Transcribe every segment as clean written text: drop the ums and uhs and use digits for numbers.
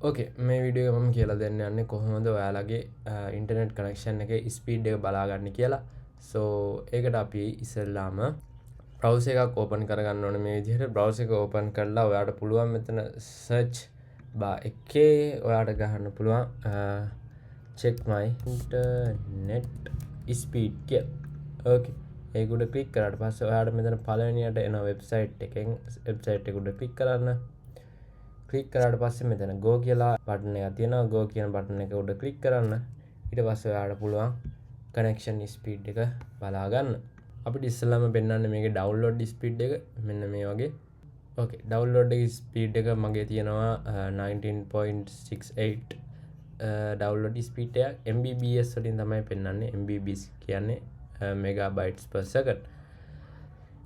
ඕකේ මේ වීඩියෝ එක මම කියලා දෙන්න යන්නේ කොහොමද ඔයාලගේ ඉන්ටර්නෙට් කනෙක්ෂන් එකේ ස්පීඩ් එක බලාගන්න කියලා. සෝ ඒකට අපි ඉස්සෙල්ලාම බ්‍රවුසර් එකක් ඕපන් කරගන්න ඕනේ. මේ විදිහට බ්‍රවුසර් එක ඕපන් කරලා ඔයාලට පුළුවන් මෙතන සර්ච් බාර් එකේ ඔයාලට ගහන්න පුළුවන් check my internet speed කියලා. ඕකේ ඒක උඩ ක්ලික් කරාට පස්සේ ඔයාලට මෙතන පළවෙනියට එන වෙබ්සයිට් එකෙන් වෙබ්සයිට් එක උඩ ක්ලික් කරන්න. ක්ලික් කරාට පස්සේ මෙතන go කියලා බටන් එකක් තියෙනවා. go කියන බටන් එක උඩ ක්ලික් කරන්න. ඊට පස්සේ ඔයාලට පුළුවන් කනෙක්ෂන් ස්පීඩ් එක බලා ගන්න. අපිට ඉස්සෙල්ලාම පෙන්වන්නේ මේකේ ඩවුන්ලෝඩ් ස්පීඩ් එක මෙන්න මේ වගේ. ඕකේ ඩවුන්ලෝඩ් එකේ ස්පීඩ් එක මගේ තියෙනවා 19.68 ඩවුන්ලෝඩ් ස්පීඩ් එක mbps වලින් තමයි පෙන්වන්නේ. mbps කියන්නේ megabytes per second.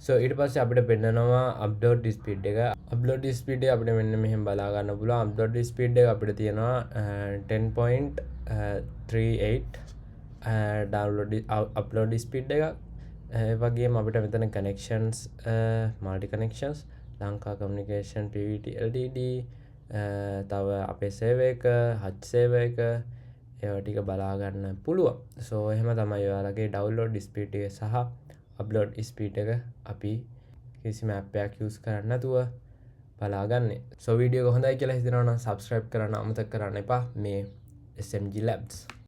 so ඊට පස්සේ අපිට පෙන්නනවා අප්ලෝඩ් ස්පීඩ් එක. අප්ලෝඩ් ස්පීඩ් එක අපිට මෙන්න මෙහෙම බලා ගන්න පුළුවන්. අප්ලෝඩ් ස්පීඩ් එක අපිට තියෙනවා 10.38 ඩවුන්ලෝඩ් අප්ලෝඩ් ස්පීඩ් එක. ඒ වගේම අපිට මෙතන connections multi connections Lanka communication PVT LTD තව අපේ සේවය එක හච් සේවය එක ඒවා ටික බලා ගන්න පුළුවන්. සෝ එහෙම තමයි ඔයාලගේ ඩවුන්ලෝඩ් ස්පීඩ් එක සහ අප්ලෝඩ් ස්පීඩ් එක අපි කිසිම ඇප් එකක් යූස් කරන්නේ නැතුව බලාගන්නේ. සෝ වීඩියෝ එක හොඳයි කියලා හිතනවා නම් subscribe කරන්න අමතක කරන්න එපා. මේ SMG Labs